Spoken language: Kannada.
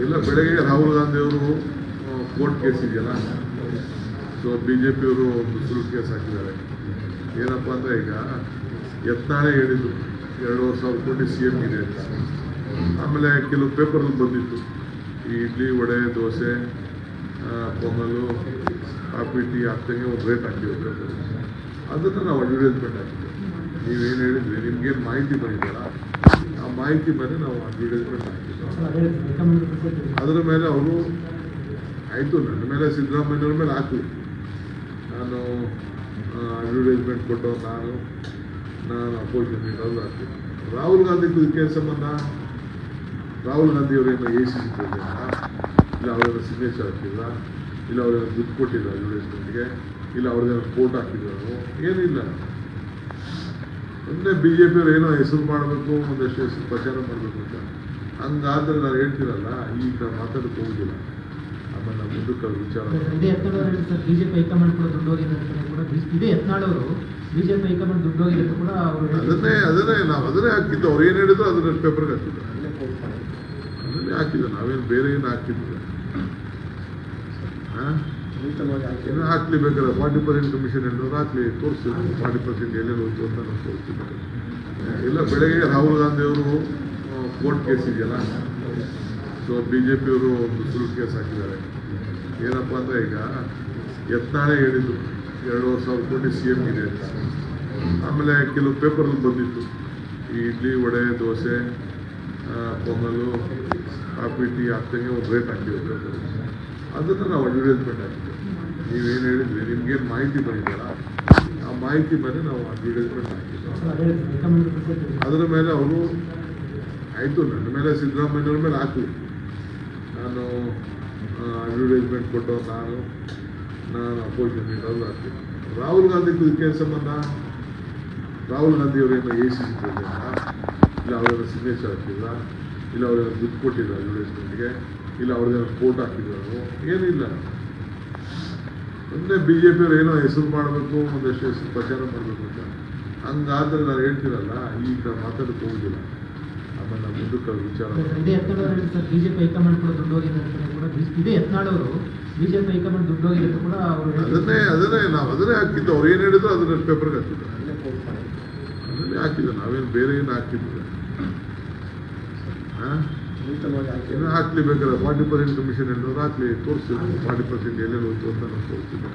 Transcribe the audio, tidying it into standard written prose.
ಇಲ್ಲ ಬೆಳಗ್ಗೆ ರಾಹುಲ್ ಗಾಂಧಿ ಅವರು ಕೋರ್ಟ್ ಕೇಸ್ ಇದೆಯಲ್ಲ, ಸೊ BJP ಅವರು ಒಂದು ಸುಳ್ಳು ಕೇಸ್ ಹಾಕಿದ್ದಾರೆ. ಏನಪ್ಪ ಅಂದರೆ ಈಗ ಯತ್ನಾಳೇ ಹೇಳಿದ್ರು 2,500 ಕೋಟಿ CM ಇದೆ ಅಂತ. ಆಮೇಲೆ ಕೆಲವು ಪೇಪರಲ್ಲಿ ಬಂದಿತ್ತು, ಈ ಇಡ್ಲಿ ವಡೆ ದೋಸೆ ಪೊಂಗಲು ಕಾಫಿ ಟೀ ಆಗ್ತಂಗೆ ಒಂದು ರೇಟ್ ಹಾಕಿದ್ರು ಪೇಪರ್. ಅದನ್ನು ನಾವು ಅಡ್ವರ್ಟೈಸ್ಮೆಂಟ್ ಹಾಕಿದ್ವಿ. ನೀವೇನು ಹೇಳಿದ್ರಿ, ನಿಮ್ಗೇನು ಮಾಹಿತಿ ಬಂದಿದ್ದಲ್ಲ, ಆ ಮಾಹಿತಿ ಮೇಲೆ ನಾವು ಅಡ್ವರ್ಟೈಸ್ಮೆಂಟ್ ಹಾಕಿದ್ವಿ. ಅದರ ಮೇಲೆ ಅವರು ಆಯಿತು, ನನ್ನ ಮೇಲೆ ಸಿದ್ದರಾಮಯ್ಯವ್ರ ಮೇಲೆ ಹಾಕಲಿ, ನಾನು ಅಡ್ವರ್ಟೈಸ್ಮೆಂಟ್ ಕೊಟ್ಟು ನಾನು ಅಪೋಸಿಷನ್ ಲೀಡರ್ ಆಗ್ತೀನಿ. ರಾಹುಲ್ ಗಾಂಧಿ ಇದಕ್ಕೆ ಸಂಬಂಧ, ರಾಹುಲ್ ಗಾಂಧಿ ಅವರೇನು ACC ಇಲ್ಲ, ಅವರೇನು ಸಿಗ್ನೇಚರ್ ಹಾಕಿಲ್ಲ, ಇಲ್ಲ ಅವರೇನು ದುಡ್ಡು ಕೊಟ್ಟಿಲ್ಲ ಅಡ್ವರ್ಟೈಸ್ಮೆಂಟ್ಗೆ, ಇಲ್ಲ ಅವ್ರಿಗೇನೋ ಫೋಟೋ ಹಾಕಿದ್ರು, ಏನಿಲ್ಲ. ಮೊನ್ನೆ BJP ಅವ್ರು ಏನೋ ಹೆಸರು ಮಾಡಬೇಕು, ಒಂದಷ್ಟು ಹೆಸರು ಪ್ರಚಾರ ಮಾಡಬೇಕು ಅಂತ. ಹಂಗಾದ್ರೆ ನಾನು ಹೇಳ್ತೀನಲ್ಲ, ಈಗ ಮಾತಾಡಕ್ಕೆ ಹೋಗುದಿಲ್ಲ. ಆಮೇಲೆ ನಾವು ಮುಂದಕ್ಕೆ ವಿಚಾರ BJP ಹೈಕಮಾಂಡ್ ಕೂಡ ದುಡ್ಡು ಹೋಗಿದೆ ಅಂತ ಕೂಡ ಇದೇ ಯತ್ನಾಳ್ ಅವರು BJP ಹೈಕಮಾಂಡ್ ದುಡ್ಡು ಹೋಗಿದೆ ಅಂತ ಕೂಡ ಅವರು ಅದನ್ನೇ ಹಾಕಿದ್ದು. ಅವ್ರು ಏನು ಹೇಳಿದ್ರು ಅದನ್ನ ಪೇಪರ್ಗೆ ಹಾಕಿದ್ರು, ಅದನ್ನೇ ಹಾಕಿದ್ರು. ನಾವೇನು ಬೇರೆ ಏನು ಹಾಕಿದ್ವಿ ಏನೋ ಹಾಕ್ಲಿ ಬೇಕಾದ್ರೆ 40% ಕಮಿಷನ್ ಹೇಳಿದ್ರು ಹಾಕ್ಲಿ, ತೋರಿಸ್ತೀವಿ 40% ಎಲ್ಲೆಲ್ಲಿ ಹೋಯ್ತು ಅಂತ ನಾವು ತೋರಿಸ್ತೀವಿ. ಇಲ್ಲ ಬೆಳಗ್ಗೆ ರಾಹುಲ್ ಗಾಂಧಿ ಅವರು ಕೋರ್ಟ್ ಕೇಸ್ ಇದೆಯಲ್ಲ, ಸೊ BJP ಅವರು ಒಂದು ಸುಳ್ಳು ಕೇಸ್ ಹಾಕಿದ್ದಾರೆ. ಏನಪ್ಪ ಅಂದರೆ ಈಗ ಯತ್ನಾಳೇ ಹೇಳಿದ್ರು 2,500 ಕೋಟಿ CM ಇದೆ ಅಂತ. ಆಮೇಲೆ ಕೆಲವು ಪೇಪರಲ್ಲಿ ಬಂದಿತ್ತು, ಈ ಇಡ್ಲಿ ವಡೆ ದೋಸೆ ಪೊಂಗಲು ಕಾಫಿ ಟೀ ಆಗ್ತಂಗೆ ಒಂದು ರೇಟ್ ಹಾಕಿದ್ರು ಪೇಪರ್. ಅದನ್ನು ನಾವು ಅಡ್ವರ್ಟೈಸ್ಮೆಂಟ್ ಹಾಕಿದ್ವಿ. ನೀವೇನು ಹೇಳಿದ್ರಿ, ನಿಮ್ಗೇನು ಮಾಹಿತಿ ಬಂದಿದ್ದಲ್ಲ, ಆ ಮಾಹಿತಿ ಮೇಲೆ ನಾವು ಅಡ್ವರ್ಟೈಸ್ಮೆಂಟ್ ಹಾಕಿದ್ವಿ. ಅದರ ಮೇಲೆ ಅವರು ಆಯಿತು, ನನ್ನ ಮೇಲೆ ಸಿದ್ದರಾಮಯ್ಯವ್ರ ಮೇಲೆ ಹಾಕಲಿ, ನಾನು ಅಡ್ವರ್ಟೈಸ್ಮೆಂಟ್ ಕೊಟ್ಟು ನಾನು ಅಪೋಸಿಷನ್ ಲೀಡರ್ ಆಗ್ತೀನಿ. ರಾಹುಲ್ ಗಾಂಧಿ ಇದಕ್ಕೆ ಸಂಬಂಧ, ರಾಹುಲ್ ಗಾಂಧಿ ಅವರೇನು ACC ಇಲ್ಲ, ಅವರೇನು ಸಿಗ್ನೇಚರ್ ಹಾಕಿಲ್ಲ, ಇಲ್ಲ ಅವರೇನು ದುಡ್ಡು ಕೊಟ್ಟಿಲ್ಲ ಅಡ್ವರ್ಟೈಸ್ಮೆಂಟ್ಗೆ, ಇಲ್ಲ ಅವ್ರಿಗೇನೋ ಫೋಟೋ ಹಾಕಿದ್ರು, ಏನಿಲ್ಲ. ಮೊನ್ನೆ BJP ಅವ್ರು ಏನೋ ಹೆಸರು ಮಾಡಬೇಕು, ಒಂದಷ್ಟು ಹೆಸರು ಪ್ರಚಾರ ಮಾಡಬೇಕು ಅಂತ. ಹಂಗಾದ್ರೆ ನಾನು ಹೇಳ್ತೀನಲ್ಲ, ಈಗ ಮಾತಾಡಕ್ಕೆ ಹೋಗುದಿಲ್ಲ. ಆಮೇಲೆ ನಾವು ಮುಂದಕ್ಕೆ ವಿಚಾರ BJP ಹೈಕಮಾಂಡ್ ಕೂಡ ದುಡ್ಡು ಹೋಗಿದೆ ಅಂತ ಕೂಡ ಇದೇ ಯತ್ನಾಳ್ ಅವರು BJP ಹೈಕಮಾಂಡ್ ದುಡ್ಡು ಹೋಗಿದೆ ಅಂತ ಕೂಡ ಅವರು ಅದನ್ನೇ ಹಾಕಿದ್ದು. ಅವ್ರು ಏನು ಹೇಳಿದ್ರು ಅದನ್ನ ಪೇಪರ್ಗೆ ಹಾಕಿದ್ರು, ಅದನ್ನೇ ಹಾಕಿದ್ದು. ನಾವೇನು ಬೇರೆ ಏನು ಹಾಕಿದ್ವಿ ಏನೋ ಹಾಕ್ಲಿ ಬೇಕಾದ್ರೆ 40% ಕಮಿಷನ್ ಹೇಳಿದ್ರು ಹಾಕ್ಲಿ, ತೋರಿಸ್ತೀವಿ 40% ಎಲ್ಲೆಲ್ಲಿ ಹೋಯ್ತು ಅಂತ ನಾವು ತೋರಿಸ್ತೀವಿ.